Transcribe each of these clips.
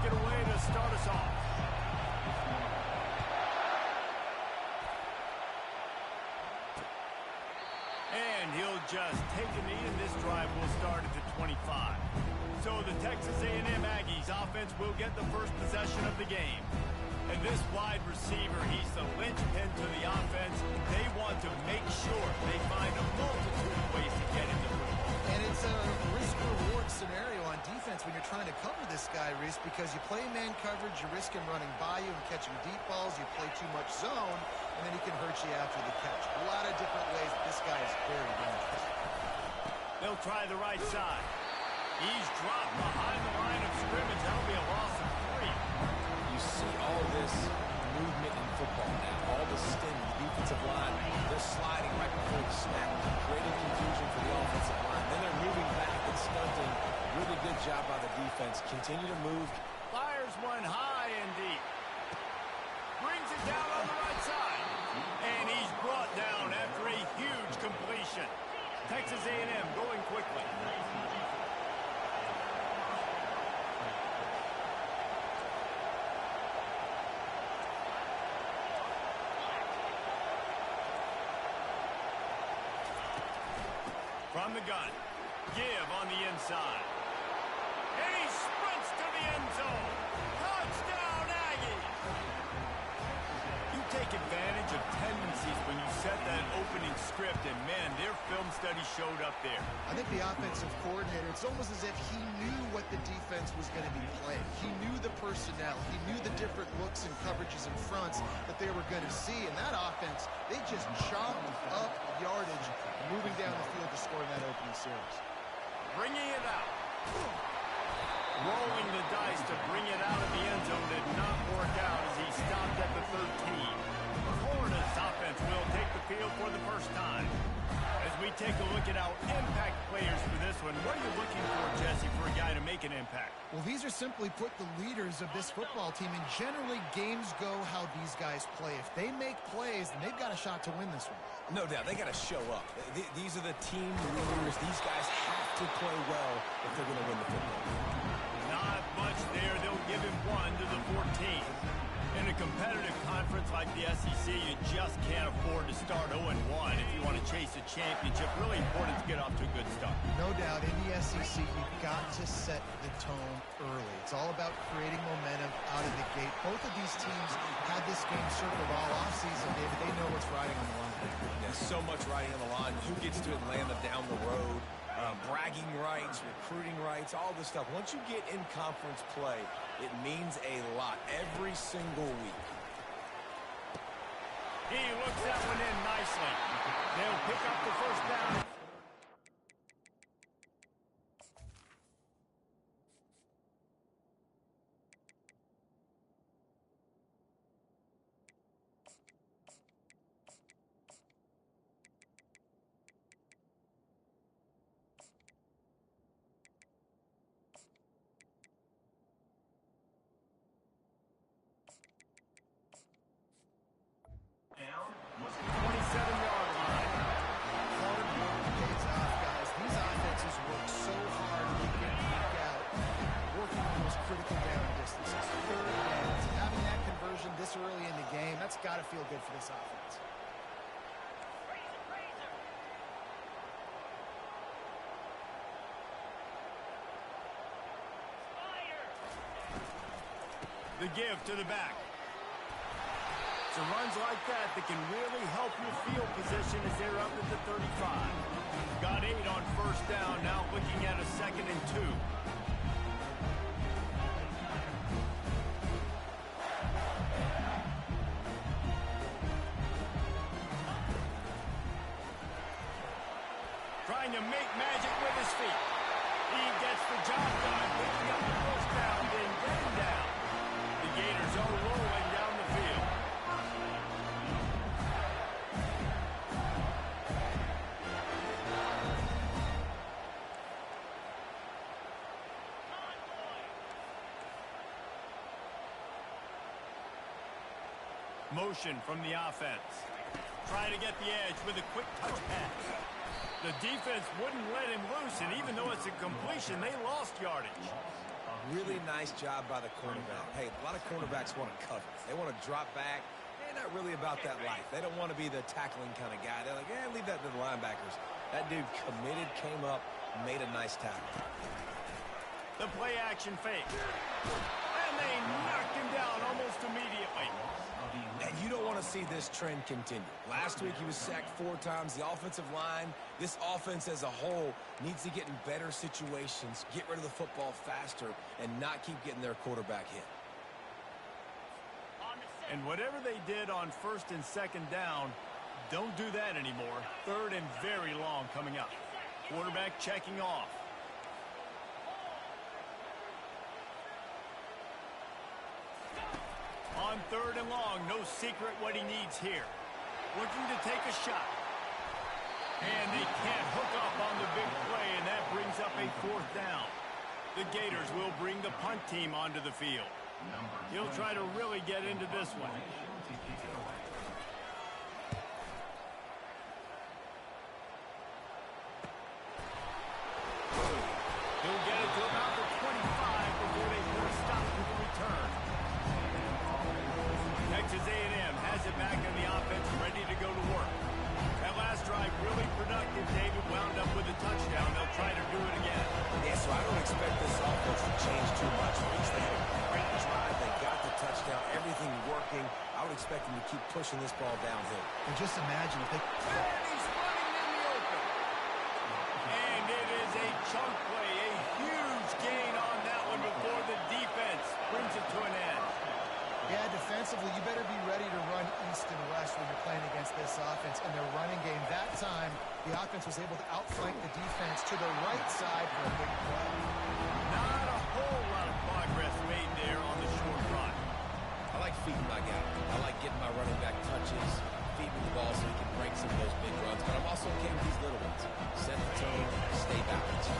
take it away to start us off. And he'll just take a knee, and this drive will start at the 25. So the Texas A&M Aggies offense will get the first possession of the game. And this wide receiver, he's the linchpin to the offense. They want to make sure they find a multitude of ways to get into the football. And it's a risk-reward scenario on defense when you're trying to cover this guy, Reese, because you play man coverage, you risk him running by you and catching deep balls. You play too much zone, and then he can hurt you after the catch. A lot of different ways, but this guy is very dangerous. They'll try the right side. He's dropped behind the line of scrimmage. That'll be a loss of 3. You see all this movement in football now. All the stem, the defensive line, they're sliding right before the snap, creating confusion for the offensive line. Then they're moving back and stunting. Really good job by the defense. Continue to move. Fires one high and deep. Brings it down on the right side. And he's brought down after a huge completion. Texas A&M going quickly. From the gun, give on the inside. And he sprints to the end zone. Touchdown, Aggies! You take advantage of tendencies when you set that opening script, and man, their film study showed up there. I think the offensive coordinator, it's almost as if he knew what the defense was going to be playing. He knew the personnel. He knew the different looks and coverages and fronts that they were going to see. And that offense, they just chopped up yardage, moving down the field to score in that opening series. Bringing it out. Rolling the dice to bring it out of the end zone did not work out as he stopped at the 13. Florida's offense will take the field for the first time. As we take a look at our impact players for this one, what are you looking for, Jesse, for a guy to make an impact? Well, these are simply put the leaders of this football team, and generally games go how these guys play. If they make plays, then they've got a shot to win this one. No doubt. They got to show up. These are the team leaders. These guys have to play well if they're going to win the football game. Not much there. They'll give him 1 to the 14. In a competitive conference like the SEC, you just can't afford to start 0-1 if you want to chase a championship. Really important to get off to a good start. No doubt, in the SEC, you've got to set the tone early. It's all about creating momentum out of the gate. Both of these teams had this game circled all offseason, David. They know what's riding on the line. Yeah, so much riding on the line. Who gets to Atlanta down the road? Bragging rights, recruiting rights, all this stuff. Once you get in conference play, it means a lot every single week. He looks that one in nicely. They'll pick up the first down. Down was the 27-yard line. Hard work pays off, guys. These offenses work so hard week in, week out, working on those critical down distances. Third downs, having that conversion this early in the game, that's got to feel good for this offense. The give to the back. It's runs like that can really help your field position as they're up at the 35. Got 8 on first down, now looking at a 2nd and 2. Trying to make magic with his feet. He gets the job done, picking up the first down, then getting down. The Gators are rolling down the field. Motion from the offense. Trying to get the edge with a quick touch pass. The defense wouldn't let him loose, and even though it's a completion, they lost yardage. Really nice job by the cornerback. Hey, a lot of cornerbacks want to cover. They want to drop back. They're not really about that life. They don't want to be the tackling kind of guy. They're like, leave that to the linebackers. That dude committed, came up, made a nice tackle. The play action fake. And they knocked him down almost immediately. And you don't want to see this trend continue. Last week he was sacked 4 times. The offensive line, this offense as a whole, needs to get in better situations, get rid of the football faster, and not keep getting their quarterback hit. And whatever they did on 1st and 2nd down, don't do that anymore. 3rd and very long coming up. Quarterback checking off. On 3rd and long, no secret what he needs here. Looking to take a shot. And they can't hook up on the big play, and that brings up a 4th down. The Gators will bring the punt team onto the field. He'll try to really get into this one. He'll get it to about the 25 before they put a stop to the return. Texas A&M has it back in the offense, ready to go to work. That last drive really productive. David wound up with a touchdown. They'll try to do it again. Yeah, so I don't expect this offense to change too much. They had a great drive. They got the touchdown. Everything working. I would expect them to keep pushing this ball downhill. And just imagine if they... And he's running in the open. And it is a chunk play. A huge gain on that one before the defense brings it to an end. Yeah, defensively, you better be ready to run east and west when you're playing against this offense. And their running game, that time, the offense was able to outflank the defense to the right side for a big play. Not a whole lot of progress made there on the short run. I like feeding my guy. I like getting my running back touches, feeding the ball so he can break some of those big runs. But I'm also getting these little ones. Set the tone, stay balanced.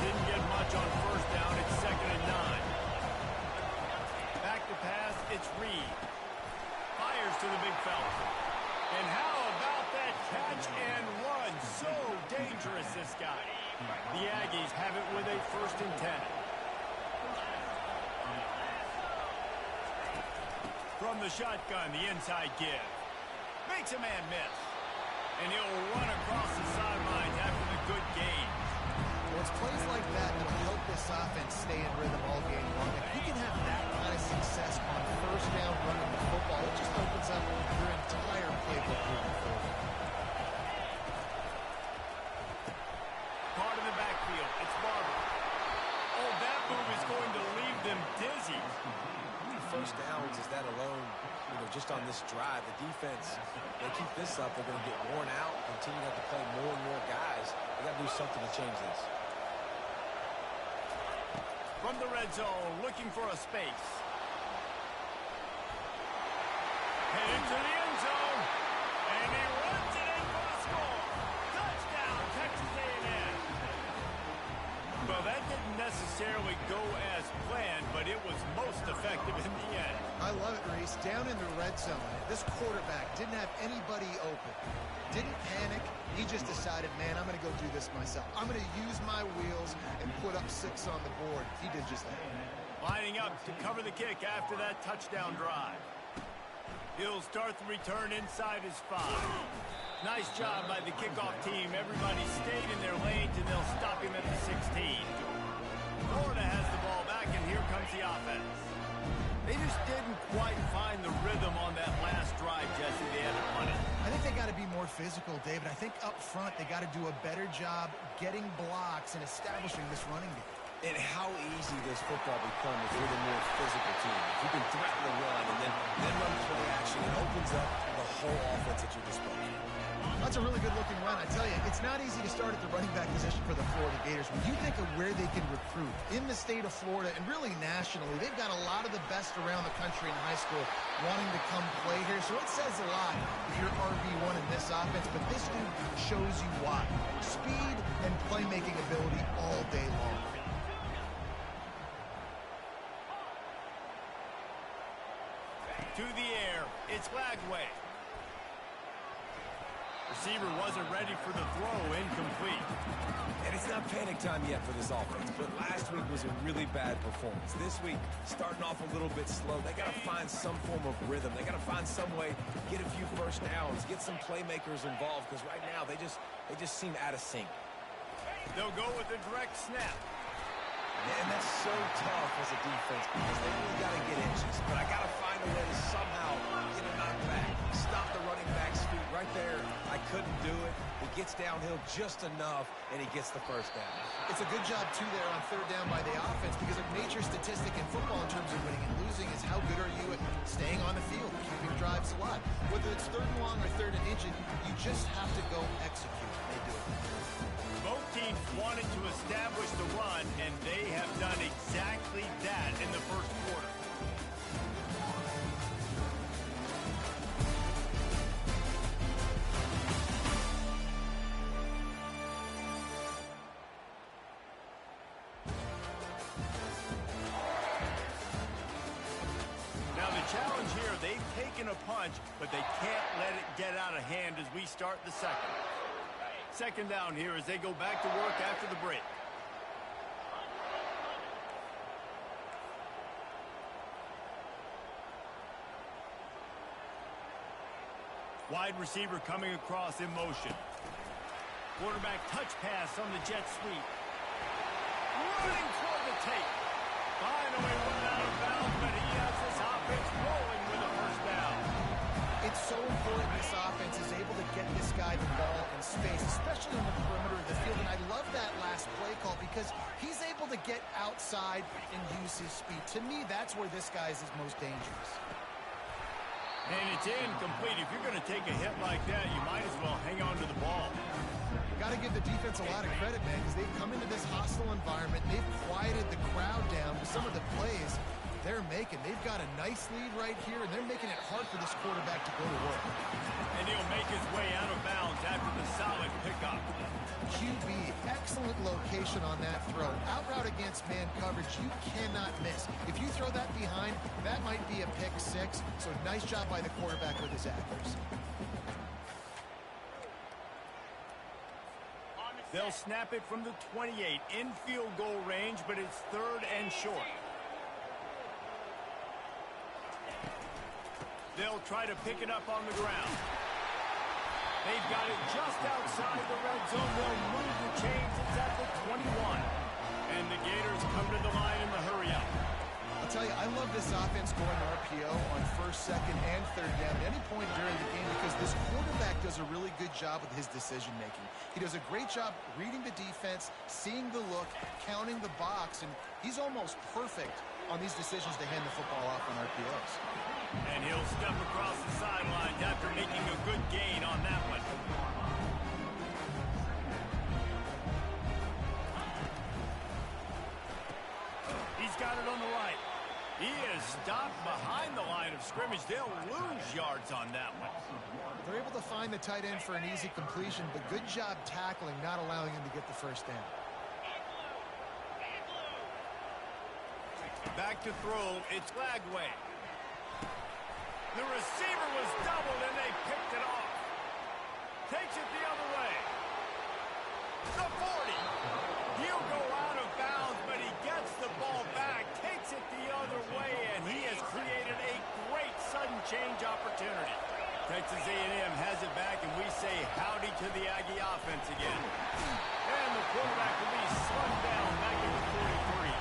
Didn't get much on 1st down. It's 2nd and 9. Back to pass, it's Reed. Fires to the big fella. And how about that catch and run? So dangerous, this guy. The Aggies have it with a 1st and 10. From the shotgun, the inside give. Makes a man miss. And he'll run across the sidelines after the good gain. Well, it's plays like that that will help this offense stay in rhythm all game long. If you can have that kind of success on 1st down running the football, it just opens up your entire playbook moving forward. Part of the backfield, it's Barber. Oh, that move is going to leave them dizzy. 1st downs is that alone, just on this drive. The defense, they keep this up, they're going to get worn out, continue to have to play more and more guys. They got to do something to change this. From the red zone, looking for a space. Headed to the end zone. And he runs it in for a score. Touchdown, Texas A&M. Well, that didn't necessarily go as planned, but it was most effective in the end. I love it, Reese. Down in the red zone, this quarterback didn't have anybody open. Didn't panic. He just decided, man, I'm going to go do this myself. I'm going to use my wheels and put up 6 on the board. He did just that. Lining up to cover the kick after that touchdown drive. He'll start the return inside his 5. Nice job by the kickoff team. Everybody stayed in their lanes, and they'll stop him at the 16. Florida has the ball back, and here comes the offense. They just didn't quite find the rhythm on that last drive, Jesse. They had to punt it. I think they got to be more physical, David. I think up front they got to do a better job getting blocks and establishing this running game. And how easy does football become if you're the more physical team? If you can threaten the run and then run play action, it opens up the whole offense at your disposal. That's a really good-looking run. I tell you, it's not easy to start at the running back position for the Florida Gators. When you think of where they can recruit in the state of Florida and really nationally, they've got a lot of the best around the country in high school wanting to come play here. So it says a lot if you're RB1 in this offense, but this dude shows you why. Speed and playmaking ability all day long. To the air, it's Lagway. Receiver wasn't ready for the throw, incomplete. And it's not panic time yet for this offense, but last week was a really bad performance. This week, starting off a little bit slow. They got to find some form of rhythm. They got to find some way, get a few first downs, get some playmakers involved, because right now they just seem out of sync. They'll go with a direct snap. And that's so tough as a defense because they really got to get inches. But I got to find a way to somehow get a knockback, stop the running back's feet right there. I couldn't do it. He gets downhill just enough, and he gets the first down. It's a good job, too, there on third down by the offense because a major statistic in football in terms of winning and losing is how good are you at staying on the field, keeping drives alive. Whether it's third and long or third and inches, you just have to go execute. They do it. Both teams wanted to establish the run, and they have done exactly that in the first quarter. Now the challenge here, they've taken a punch, but they can't let it get out of hand as we start the second. Second down here as they go back to work after the break. Wide receiver coming across in motion. Quarterback touch pass on the jet sweep. Running toward the tape. Finally run out of bounds, but he has this offense rolling with a first down. It's so important this offense is able to get this guy the ball in space, especially on the perimeter of the field. And I love that last play call because he's able to get outside and use his speed. To me, that's where this guy is his most dangerous. And it's incomplete. If you're going to take a hit like that, you might as well hang on to the ball. Got to give the defense a lot of credit, man, because they've come into this hostile environment. They've quieted the crowd down with some of the plays they're making. They've got a nice lead right here, and they're making it hard for this quarterback to go to work. And he'll make his way out of bounds after the solid pickup. QB, excellent location on that throw. Out route against man coverage, you cannot miss. If you throw that behind, that might be a pick six. So nice job by the quarterback with his accuracy. They'll snap it from the 28 in field goal range, but it's third and short. They'll try to pick it up on the ground. They've got it just outside the red zone. They'll move the chains. It's at the 21. And the Gators come to the line in the hurry-up. I'll tell you, I love this offense going RPO on first, second, and third down at any point during the game because this quarterback does a really good job with his decision-making. He does a great job reading the defense, seeing the look, counting the box, and he's almost perfect on these decisions to hand the football off on RPOs. And he'll step across the sidelines after making a good gain on that one. He's got it on the right. He is stopped behind the line of scrimmage. They'll lose yards on that one. They're able to find the tight end for an easy completion, but good job tackling, not allowing him to get the first down. Back to throw. It's Lagway. The receiver was doubled, and they picked it off. Takes it the other way. The 40. He'll go out of bounds, but he gets the ball back, takes it the other way, and he has created a great sudden change opportunity. Texas A&M has it back, and we say howdy to the Aggie offense again. And the quarterback will be slung down back at the 43.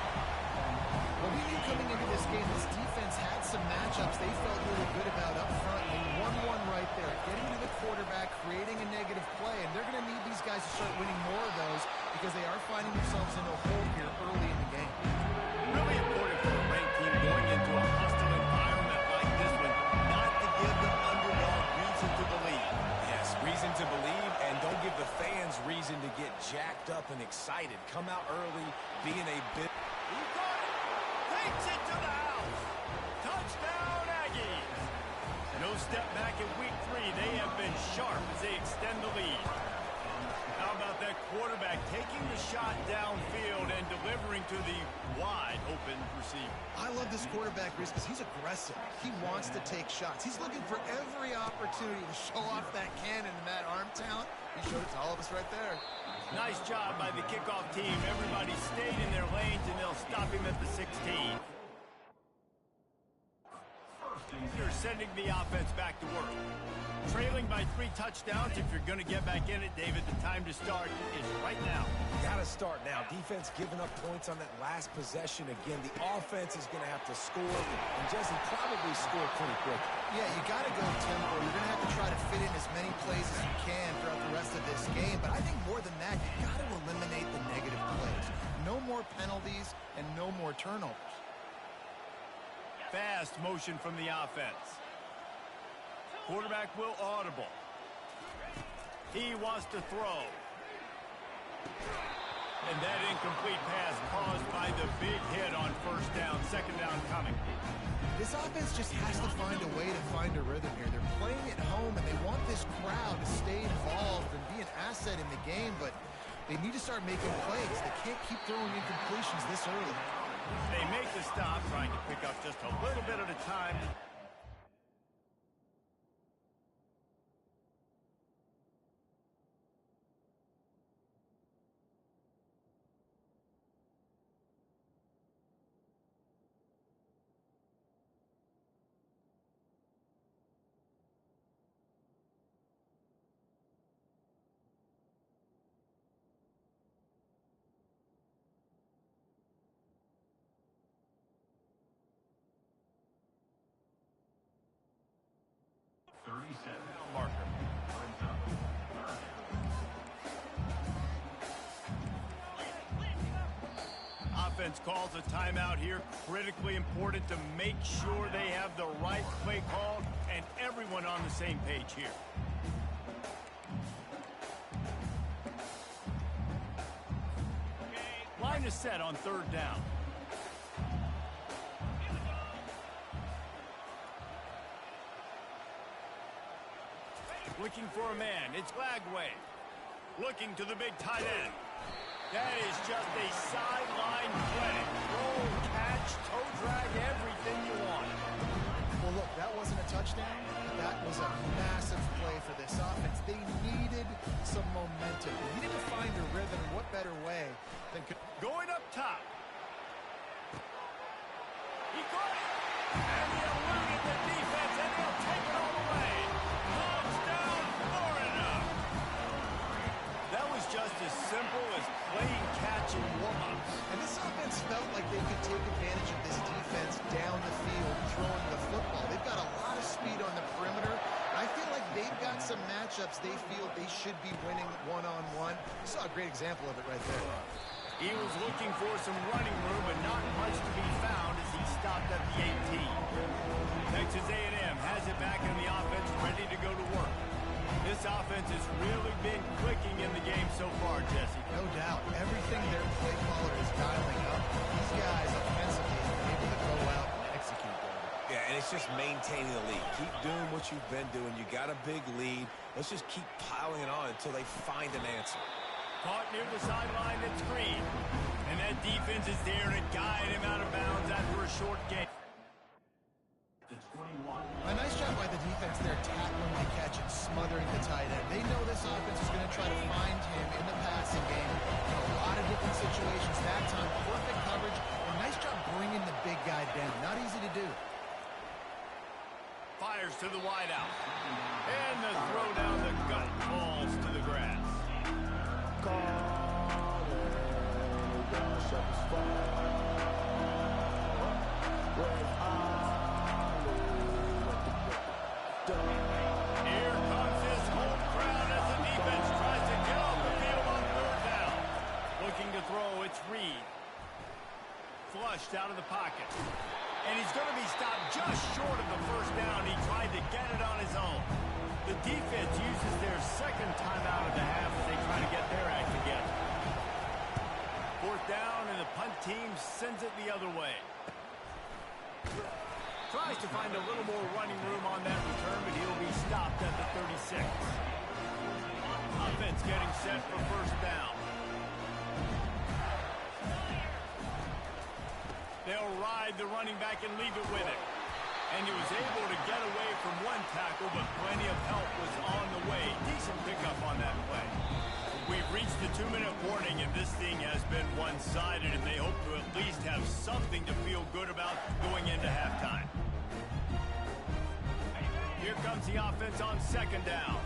Well, we knew coming into this game, this defense had some matchups they felt really good about up front. They won one right there, getting to the quarterback, creating a negative play, and they're going to need these guys to start winning more of those because they are finding themselves in a hole here early in the game. Really important for a ranked team going into a hostile environment like this one, not to give the underdog reason to believe. Yes, reason to believe, and don't give the fans reason to get jacked up and excited. Come out early, being a bit... He got it! Takes it to the house! Touchdown, Aggies! No step back in week 3. They have been sharp as they extend the lead. How about that quarterback taking the shot downfield and delivering to the wide open receiver. I love this quarterback, Reese, because he's aggressive. He wants to take shots. He's looking for every opportunity to show off that cannon and that arm talent. He showed it to all of us right there. Nice job by the kickoff team. Everybody stayed in their lanes, and they'll stop him at the 16. They're sending the offense back to work. Trailing by 3 touchdowns. If you're going to get back in it, David, the time to start is right now. Got to start now. Defense giving up points on that last possession. Again, the offense is going to have to score, and Jesse probably score pretty quick. Yeah, you got to go tempo. You're going to have to try to fit in as many plays as you can throughout the rest of this game. But I think more than that, you got to eliminate the negative plays. No more penalties and no more turnovers. Fast motion from the offense. Quarterback will audible. He wants to throw. And that incomplete pass caused by the big hit on first down. Second down coming. This offense just has to find a way to find a rhythm here. They're playing at home, and they want this crowd to stay involved and be an asset in the game, but they need to start making plays. They can't keep throwing incompletions this early. They make the stop, trying to pick up just a little bit at a time. Marker. Offense calls a timeout here. Critically important to make sure they have the right play call and everyone on the same page here. Line is set on third down. Looking for a man. It's Lagway. Looking to the big tight end. That is just a sideline clinic. Roll, catch, toe drag, everything you want. Well, look, that wasn't a touchdown. That was a massive play for this offense. They needed some momentum. They needed to find a rhythm. And what better way than going up top. He caught it. And he eluded the defense, and he'll take it all the way. Touchdown, Florida. That was just as simple as playing catch and warm-ups. And this offense felt like they could take advantage of this defense down the field, throwing the football. They've got a lot of speed on the perimeter. I feel like they've got some matchups they feel they should be winning one-on-one. You saw a great example of it right there. He was looking for some running room, but not much to be found as he stopped at the 18. Texas A&M has it back in the offense, ready to go to work. This offense has really been clicking in the game so far, Jesse. No doubt. Everything their play caller is dialing up. These guys offensively are able to go out and execute them. Yeah, and it's just maintaining the lead. Keep doing what you've been doing. You got a big lead. Let's just keep piling it on until they find an answer. Caught near the sideline, it's Green. And that defense is there to guide him out of bounds after a short game. A nice job by the defense there, tackling the catch and smothering the tight end. They know this offense is going to try to find him in the passing game in a lot of different situations. That time, perfect coverage. A nice job bringing the big guy down. Not easy to do. Fires to the wideout. And the throw down the gut falls to the grass. Here comes his home crowd as the defense tries to get off the field on third down. Looking to throw, it's Reed. Flushed out of the pocket. And he's going to be stopped just short of the first down. He tried to get it on his own. The defense uses their second timeout of the half as they try to get their act together. Fourth down, and the punt team sends it the other way. Tries to find a little more running room on that return, but he'll be stopped at the 36. Offense getting set for first down. They'll ride the running back and leave it with him. And he was able to get away from one tackle, but plenty of help was on the way. Decent pickup on that play. We've reached the 2-minute warning, and this thing has been one-sided, and they hope to at least have something to feel good about going into halftime. Here comes the offense on second down.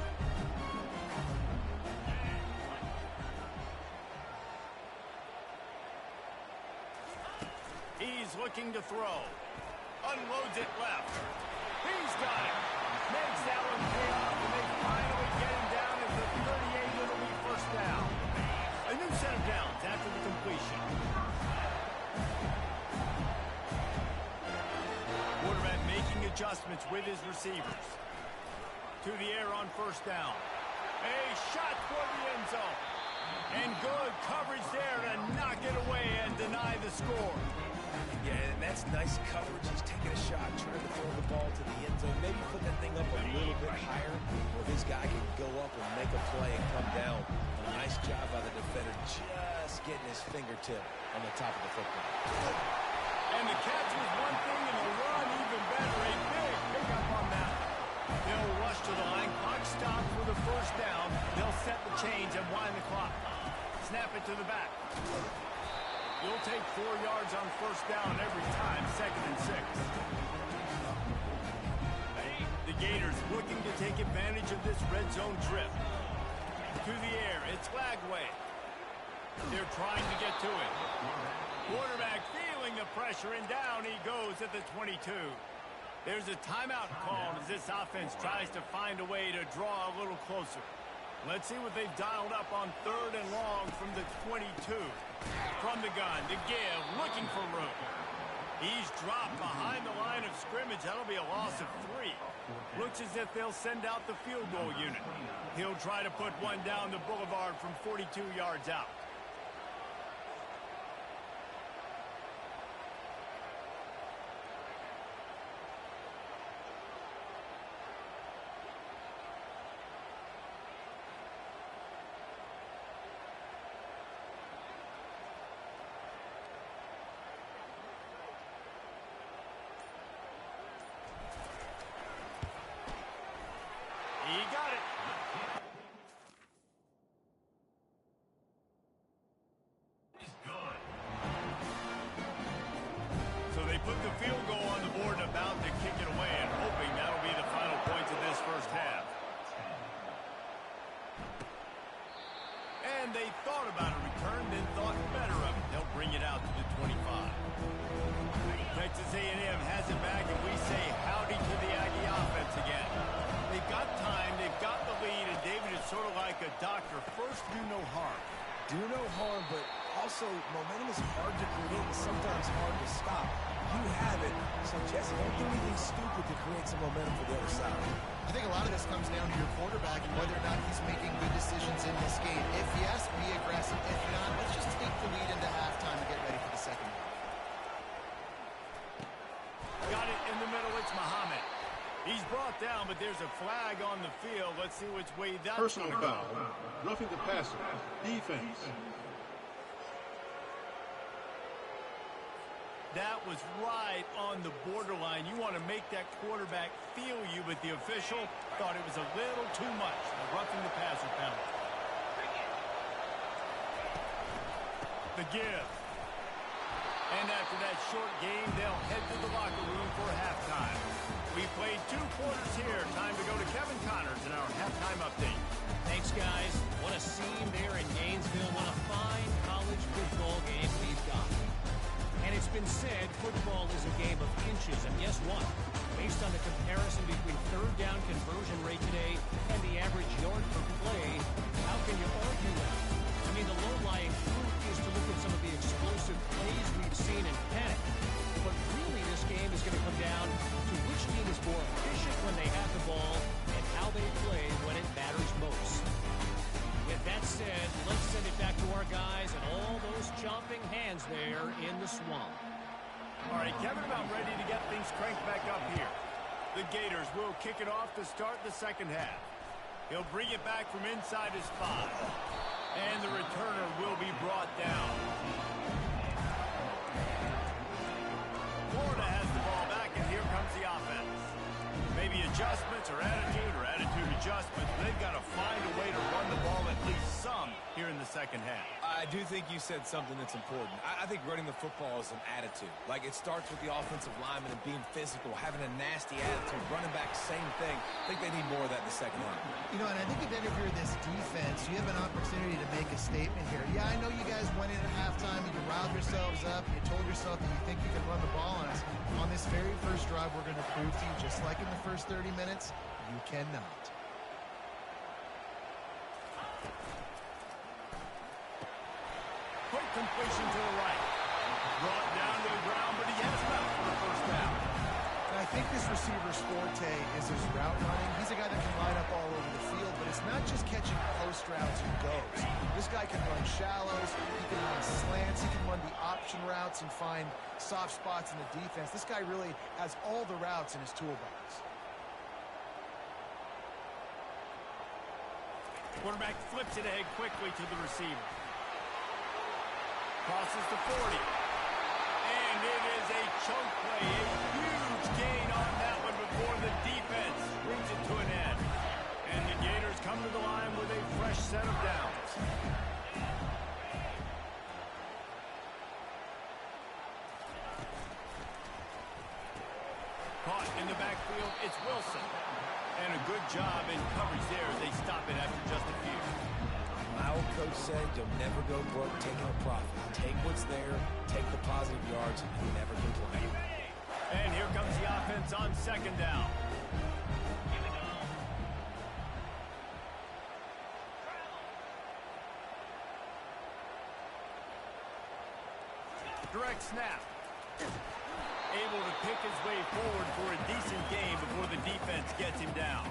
He's looking to throw. Unloads it left. He's got it. Makes that one pay off, and they finally get him down at the 38. It'll be first down. A new set of downs after the completion. Quarterback making adjustments with his receivers. To the air on first down. A shot toward the end zone. And good coverage there to knock it away and deny the score. Yeah, and that's nice coverage. He's taking a shot, trying to throw the ball to the end zone. Maybe put that thing up a little bit higher where his guy can go up and make a play and come down. A nice job by the defender just getting his fingertip on the top of the football. And the catch was one thing and the run even better. A big pickup on that. They'll rush to the line. Clock stopped for the first down. They'll set the change and wind the clock. Snap it to the back. You'll take 4 yards on first down every time, 2nd and 6. The Gators looking to take advantage of this red zone trip. To the air, it's Lagway. They're trying to get to it. Quarterback feeling the pressure, and down he goes at the 22. There's a timeout called as this offense tries to find a way to draw a little closer. Let's see what they've dialed up on 3rd and long from the 22. From the gun, to give, looking for room. He's dropped behind the line of scrimmage. That'll be a loss of 3. Looks as if they'll send out the field goal unit. He'll try to put one down the boulevard from 42 yards out. He got it. So they put the field goal on the board and about to kick it away, and hoping that'll be the final points of this first half. And they thought about a return, then thought better of it. They'll bring it out to the 25. Texas A&M has it back, and we say howdy to the Aggie offense again. They've got time, they've got the lead, and David is sort of like a doctor. First, do no harm. Do no harm, but also momentum is hard to create and sometimes hard to stop. You have it, so just don't do anything stupid to create some momentum for the other side. I think a lot of this comes down to your quarterback and whether or not he's making good decisions in this game. If yes, be aggressive. If not, let's just take the lead into halftime and get ready for the second half. Got it in the middle, it's Muhammad. He's brought down, but there's a flag on the field. Let's see which way that's personal going to go. foul, roughing the passer, defense. That was right on the borderline. You want to make that quarterback feel you, but the official thought it was a little too much. Roughing the passer penalty. The give. And after that short game, they'll head to the locker room for halftime. We played 2 quarters here. Time to go to Kevin Connors in our halftime update. Thanks, guys. What a scene there in Gainesville. What a fine college football game we've got. And it's been said football is a game of inches. And guess what? Based on the comparison between third down conversion rate today and the average yard per play, how can you argue that? I mean, the low-lying fruit is to look at some of the explosive plays we've seen in panic. But really, this game is going to come down to which team is more efficient when they have the ball and how they play when it matters most. With that said, let's send it back to our guys and all those chomping hands there in the swamp. All right, Kevin about ready to get things cranked back up here. The Gators will kick it off to start the second half. He'll bring it back from inside his 5. And the returner will be brought down. adjustments. They've got to find a way to run the ball at least some here in the second half. I do think you said something that's important. I think running the football is an attitude. Like, it starts with the offensive lineman and being physical, having a nasty attitude. Running back, same thing. I think they need more of that in the second half. You know, and I think if you're this defense, you have an opportunity to make a statement here. Yeah, I know you guys went in at halftime and you riled yourselves up. You told yourself that you think you can run the ball on us. On this very first drive, we're going to prove to you, just like in the first 30 minutes, you cannot. Quick completion to the right. Brought down to the ground, but he has left for the first down. And I think this receiver's forte is his route running. He's a guy that can line up all over the field, but it's not just catching post routes who goes. This guy can run shallows, he can run slants, he can run the option routes and find soft spots in the defense. This guy really has all the routes in his toolbox. Quarterback flips it ahead quickly to the receiver. Crosses the 40. And it is a choke play. A huge gain on that one before the defense brings it to an end. And the Gators come to the line with a fresh set of downs. Caught in the backfield, it's Wilson. And a good job in coverage there as they stop it after just a few. My old coach said, you'll never go broke taking a profit. Take what's there, take the positive yards, and never complain. And here comes the offense on second down. Direct snap. Able to pick his way forward for a decent gain before the defense gets him down.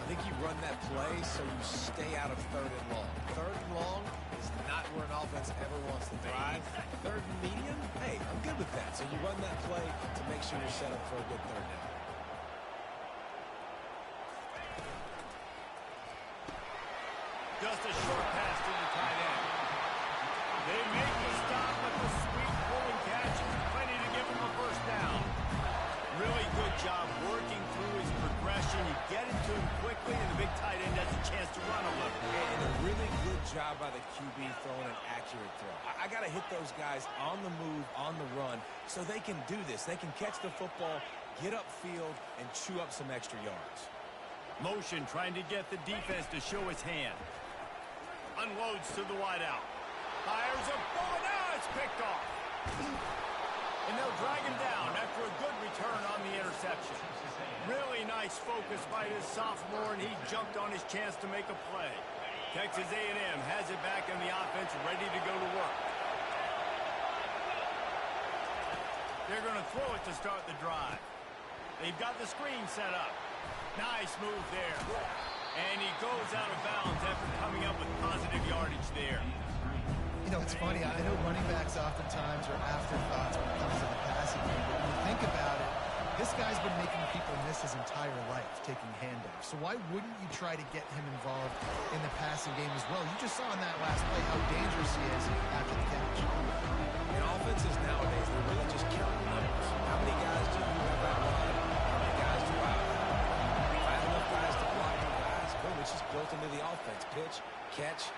I think you run that play so you stay out of third and long. Third and long is not where an offense ever wants to thrive. Third and medium, hey, I'm good with that. So you run that play to make sure you're set up for a good third down. Just a short pass to the tight end. They make the stop, but the sweet pulling catch is plenty to give him a first down. Really good job working through his progression. You get it to him quickly, and the big tight end has a chance to run a little. And a really good job by the QB throwing an accurate throw. I got to hit those guys on the move, on the run, so they can do this. They can catch the football, get upfield, and chew up some extra yards. Motion trying to get the defense to show his hand. Unloads to the wideout. Fires a bullet. Now it's picked off. And they'll drag him down after a good return on the interception. Really nice focus by his sophomore, and he jumped on his chance to make a play. Texas A&M has it back in the offense, ready to go to work. They're going to throw it to start the drive. They've got the screen set up. Nice move there. And he goes out of bounds after coming up with positive yardage there. You know, it's funny. I know running backs oftentimes are afterthoughts when it comes to the passing game, but when you think about it, this guy's been making people miss his entire life taking handoffs. So why wouldn't you try to get him involved in the passing game as well? You just saw in that last play how dangerous he is after the catch. In offenses nowadays, they're really just counting numbers. How many guys do you have out wide? How many guys do I have? If I have enough guys to block your guys, boom, it's just built into the offense. Pitch, catch,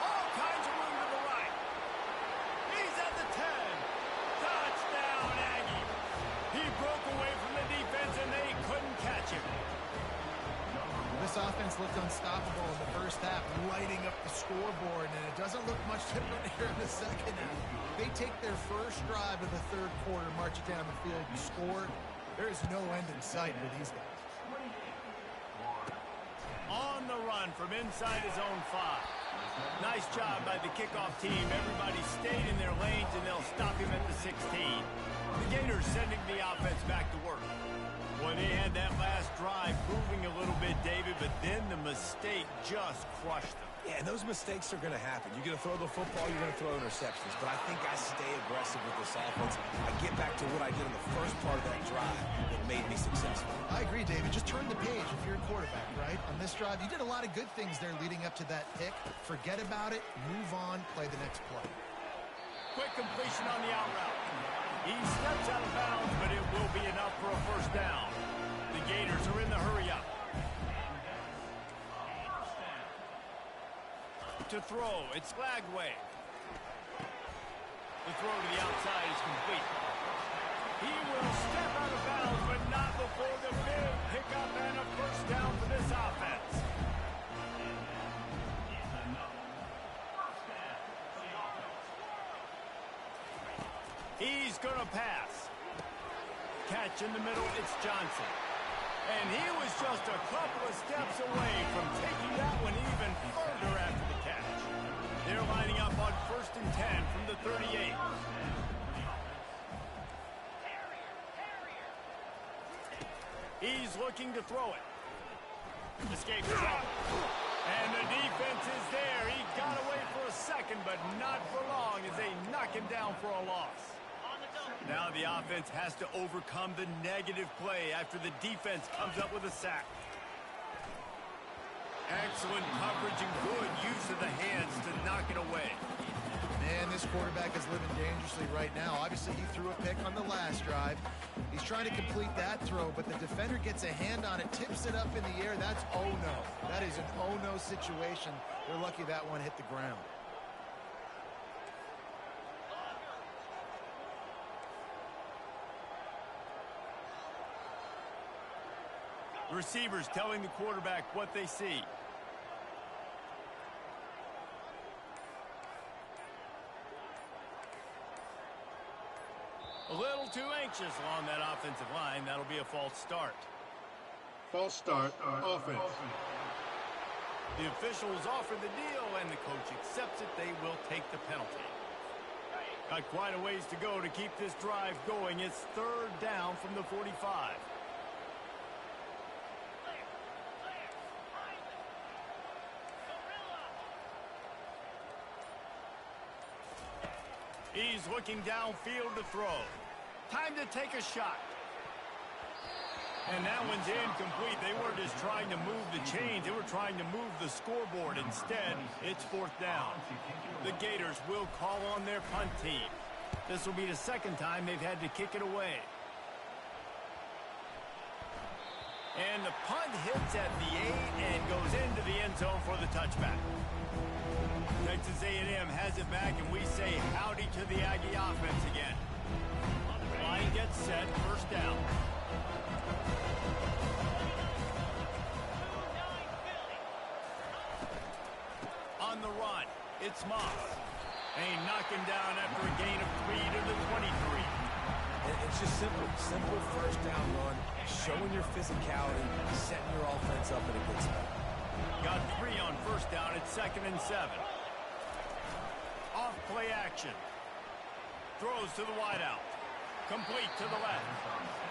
all kinds of room to the right. He's at the 10. Touchdown, Aggie. He broke away from the defense, and they couldn't catch him. This offense looked unstoppable in the first half, lighting up the scoreboard, and it doesn't look much different here in the second half. They take their first drive of the third quarter, march it down the field, and score. There is no end in sight for these guys. On the run from inside his own 5. Nice job by the kickoff team. Everybody stayed in their lanes, and they'll stop him at the 16. The Gators sending the offense back to work. Boy, they had that last drive moving a little bit, David, but then the mistake just crushed them. Yeah, and those mistakes are going to happen. You're going to throw the football, you're going to throw interceptions. But I think I stay aggressive with this offense. I get back to what I did in the first part of that drive that made me successful. I agree, David. Just turn the page if you're a quarterback, right? On this drive, you did a lot of good things there leading up to that pick. Forget about it, move on, play the next play. Quick completion on the out route. He steps out of bounds, but it will be enough for a first down. The Gators are in the hurry up. to throw. It's flagged way. The throw to the outside is complete. He will step out of bounds, but not before the big pickup and a first down for this offense. He's going to pass. Catch in the middle, it's Johnson. And he was just a couple of steps away from taking that one even further after the catch. They're lining up on 1st and 10 from the 38. He's looking to throw it. Escapes trouble. And the defense is there. He got away for a second, but not for long as they knock him down for a loss. Now the offense has to overcome the negative play after the defense comes up with a sack. Excellent coverage and good use of the hands to knock it away. Man, this quarterback is living dangerously right now. Obviously, he threw a pick on the last drive. He's trying to complete that throw, but the defender gets a hand on it, tips it up in the air. That's oh-no. That is an oh-no situation. They're lucky that one hit the ground. The receivers telling the quarterback what they see. A little too anxious along that offensive line. That'll be a false start. False start, offense. The officials offer the deal, and the coach accepts it. They will take the penalty. Got quite a ways to go to keep this drive going. It's 3rd down from the 45. He's looking downfield to throw. Time to take a shot. And that one's incomplete. They weren't just trying to move the chains. They were trying to move the scoreboard. Instead, it's 4th down. The Gators will call on their punt team. This will be the 2nd time they've had to kick it away. And the punt hits at the 8 and goes into the end zone for the touchback. Texas A&M has it back, and we say howdy to the Aggie offense again. Line gets set, 1st down. On the run, it's Moss. And he knocked him down after a gain of 3 to the 23. It's just simple 1st down run, showing your physicality, setting your offense up in a good spot. Got 3 on 1st down. It's 2nd and 7. Off play action. Throws to the wideout. Complete to the left.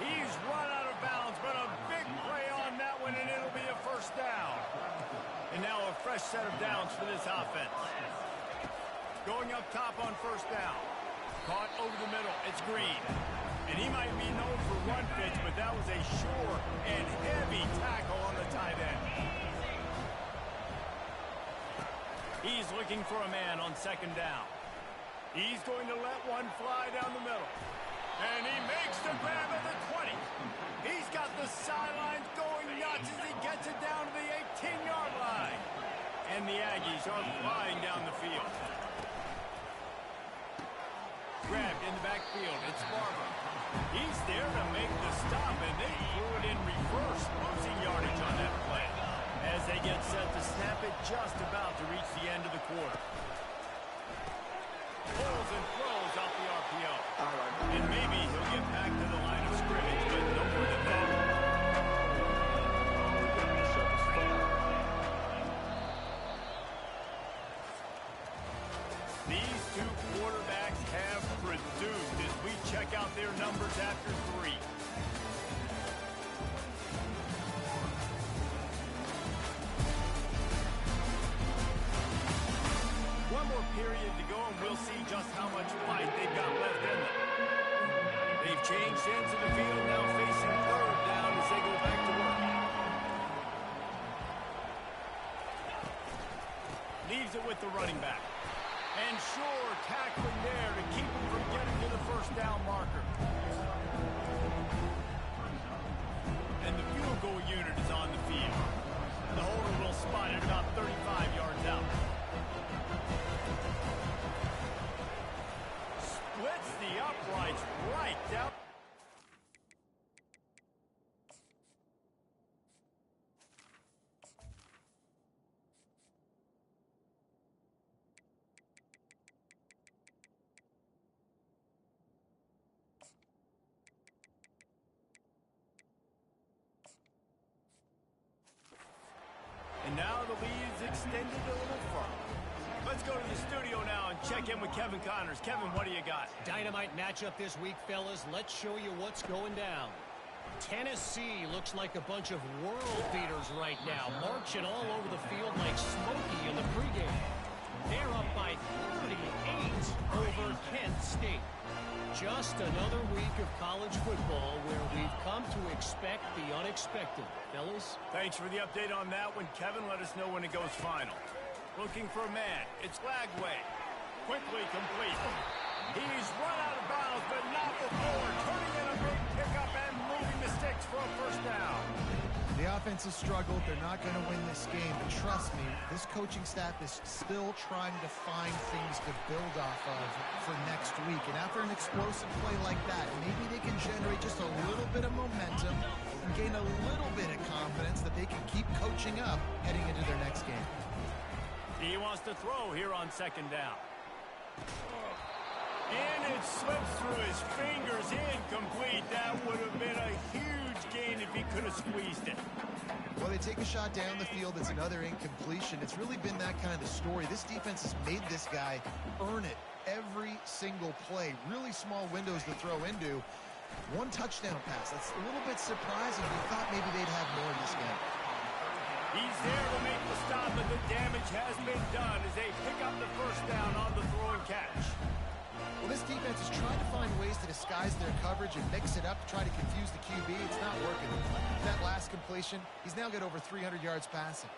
He's run out of bounds, but a big play on that one, and it'll be a 1st down. And now a fresh set of downs for this offense. Going up top on 1st down. Caught over the middle. It's Green. And he might be known for run fits, but that was a sure and heavy tackle on the tight end. He's looking for a man on 2nd down. He's going to let one fly down the middle. And he makes the grab at the 20. He's got the sidelines going nuts as he gets it down to the 18-yard line. And the Aggies are flying down the field. Grabbed in the backfield. It's Barber. He's there to make the stop, and they threw it in reverse, losing yardage on that play. As they get set to snap it, just about to reach the end of the quarter. Pulls and throws off the RPO. And maybe he'll get back to the line of scrimmage, but no more than that. These two quarterbacks have produced as we check out their numbers after 3. One more period to go, and we'll see just how much fight they've got left in them. They've changed ends of the field, now facing 3rd down as they go back to work. Leaves it with the running back. And sure, tackling there to keep him from getting to the 1st down marker. And the field goal unit is on the field. The holder will spot it about 35 yards out. uprights right down. And now the lead's extended a little further. Let's go to the studio now and check in with Kevin Connors. Kevin, what do you got? Dynamite matchup this week, fellas. Let's show you what's going down. Tennessee looks like a bunch of world beaters right now, marching all over the field like Smokey in the pregame. They're up by 38 over Kent State. Just another week of college football where we've come to expect the unexpected. Fellas? Thanks for the update on that one, Kevin. Let us know when it goes final. Looking for a man. It's Lagway. Quickly complete. He's run out of bounds, but not before. Turning in a big pickup and moving the sticks for a first down. The offense has struggled. They're not going to win this game. But trust me, this coaching staff is still trying to find things to build off of for next week. And after an explosive play like that, maybe they can generate just a little bit of momentum and gain a little bit of confidence that they can keep coaching up heading into their next game. He wants to throw here on second down. And it slips through his fingers, incomplete. That would have been a huge gain if he could have squeezed it. Well, they take a shot down the field. It's another incompletion. It's really been that kind of story. This defense has made this guy earn it every single play. Really small windows to throw into. One touchdown pass. That's a little bit surprising. We thought maybe they'd have more in this game. He's there to make the stop, but the damage has been done as they pick up the first down on the throw and catch. Well, this defense is trying to find ways to disguise their coverage and mix it up to try to confuse the QB. It's not working. That last completion, he's now got over 300 yards passing.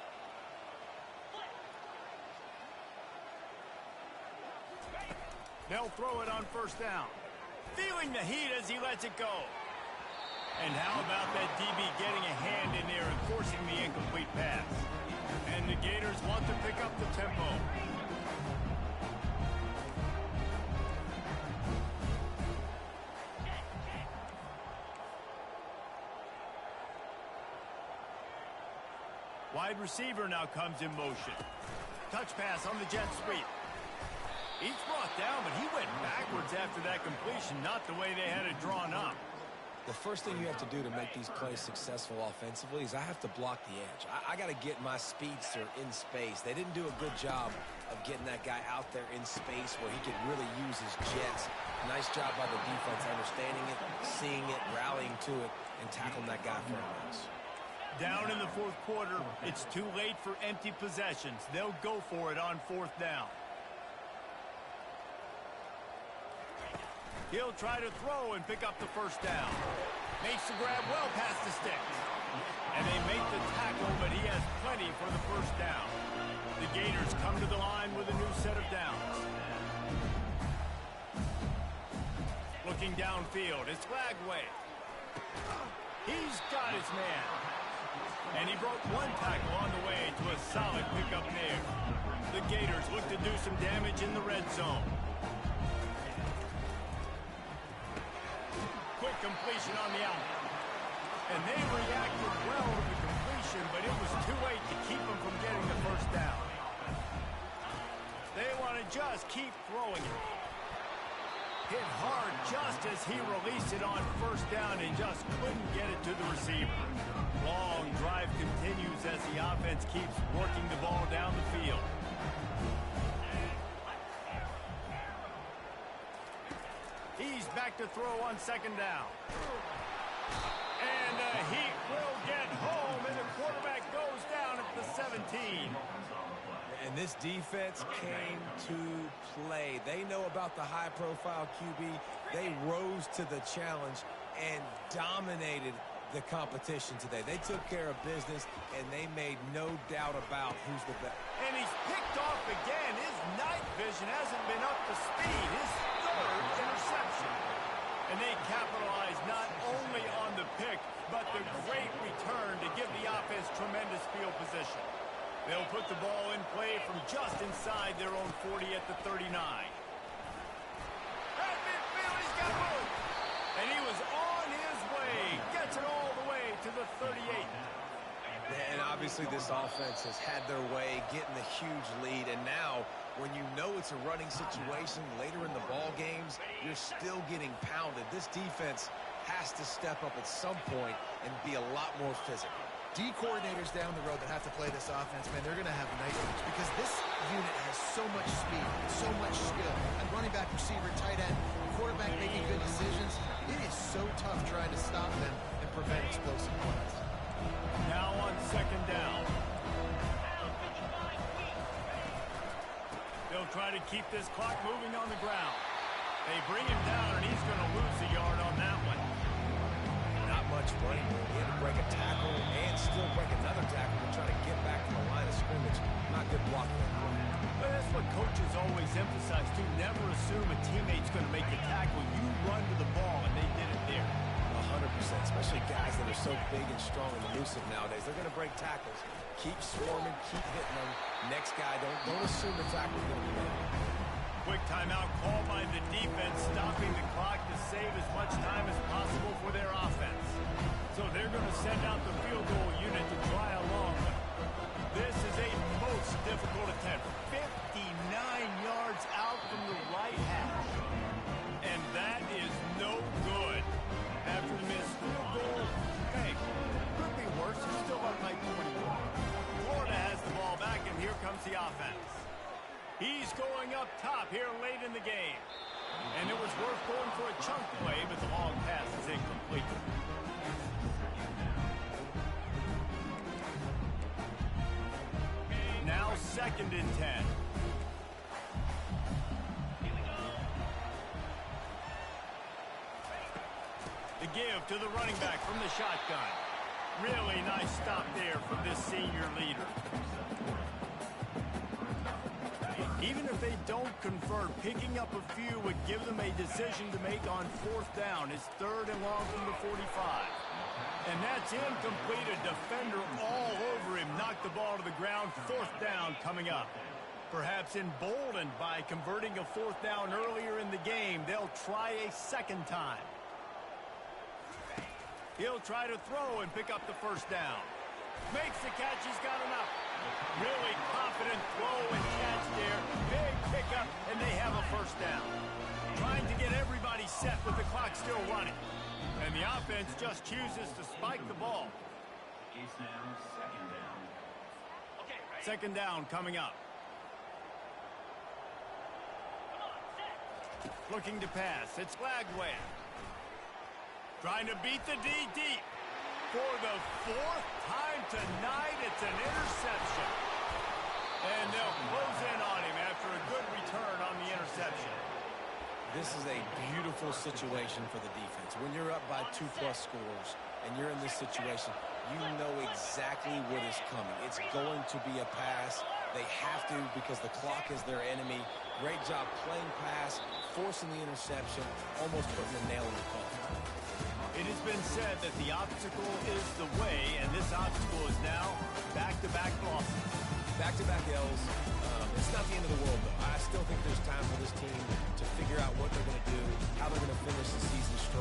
They'll throw it on first down. Feeling the heat as he lets it go. And how about that DB getting a hand in there and forcing the incomplete pass? And the Gators want to pick up the tempo. Wide receiver now comes in motion. Touch pass on the jet sweep. He's brought down, but he went backwards after that completion, not the way they had it drawn up. The first thing you have to do to make these plays successful offensively is I have to block the edge. I got to get my speedster in space. They didn't do a good job of getting that guy out there in space where he could really use his jets. Nice job by the defense understanding it, seeing it, rallying to it, and tackling that guy for a miss. Down in the fourth quarter, it's too late for empty possessions. They'll go for it on fourth down. He'll try to throw and pick up the first down. Makes the grab well past the sticks. And they make the tackle, but he has plenty for the first down. The Gators come to the line with a new set of downs. Looking downfield, it's Lagway. He's got his man. And he broke one tackle on the way to a solid pickup there. The Gators look to do some damage in the red zone. Quick completion on the out. And they reacted well to the completion, but it was too late to keep them from getting the first down. They want to just keep throwing it. Hit hard just as he released it on first down and just couldn't get it to the receiver. Long drive continues as the offense keeps working the ball down the field. He's back to throw on second down. And the Heat will get home, and the quarterback goes down at the 17. And this defense came to play. They know about the high-profile QB. They rose to the challenge and dominated the competition today. They took care of business, and they made no doubt about who's the best. And he's picked off again. His night vision hasn't been up to speed. His third interception. And they capitalize not only on the pick, but the great return to give the offense tremendous field position. They'll put the ball in play from just inside their own 40 at the 39. At midfield, he's got Obviously, this offense has had their way, getting the huge lead, and now when you know it's a running situation later in the ball games, you're still getting pounded. This defense has to step up at some point and be a lot more physical. D coordinators down the road that have to play this offense, man, they're going to have nightmares because this unit has so much speed, so much skill. And running back, receiver, tight end, quarterback making good decisions. It is so tough trying to stop them and prevent explosive plays. Now on second down. They'll try to keep this clock moving on the ground. They bring him down, and he's going to lose a yard on that one. Not much running room. He had to break a tackle and still break another tackle to try to get back to the line of scrimmage. Not good blocking. But that's what coaches always emphasize, too. Never assume a teammate's going to make the tackle. You run to the ball, and they did it there. 100%, especially guys that are so big and strong and elusive nowadays. They're going to break tackles. Keep swarming, keep hitting them. Next guy, don't assume the tackle's going to be made. Quick timeout call by the defense, stopping the clock to save as much time as possible for their offense. So they're going to send out the field goal unit to try along. This is a most difficult attempt. 59 yards out from the right hash. And that is no good. After the missed field goal, hey, could be worse. It's still up by 21. Florida has the ball back, and here comes the offense. He's going up top here late in the game. And it was worth going for a chunk play, but the long pass is incomplete. Now 2nd and 10. The give to the running back from the shotgun. Really nice stop there from this senior leader. Even if they don't convert, picking up a few would give them a decision to make on 4th down. It's 3rd and long from the 45. And that's incomplete. A defender all over him. Knocked the ball to the ground. 4th down coming up. Perhaps emboldened by converting a 4th down earlier in the game, they'll try a 2nd time. He'll try to throw and pick up the 1st down. Makes the catch. He's got enough. Really confident throw and catch there. Big pickup, and they have a 1st down. Trying to get everybody set with the clock still running. And the offense just chooses to spike the ball. It's now 2nd down. 2nd down coming up. Looking to pass. It's Flagway. Trying to beat the D deep. For the 4th time tonight, it's an interception. And they'll close in on him after a good return on the interception. This is a beautiful situation for the defense. When you're up by 2+ scores and you're in this situation, you know exactly what is coming. It's going to be a pass. They have to because the clock is their enemy. Great job playing pass, forcing the interception, almost putting the nail in the coffin. It has been said that the obstacle is the way, and this obstacle is now back-to-back losses. Back-to-back L's. It's not the end of the world, though. I still think there's time for this team to figure out what they're going to do, how they're going to finish the season strong.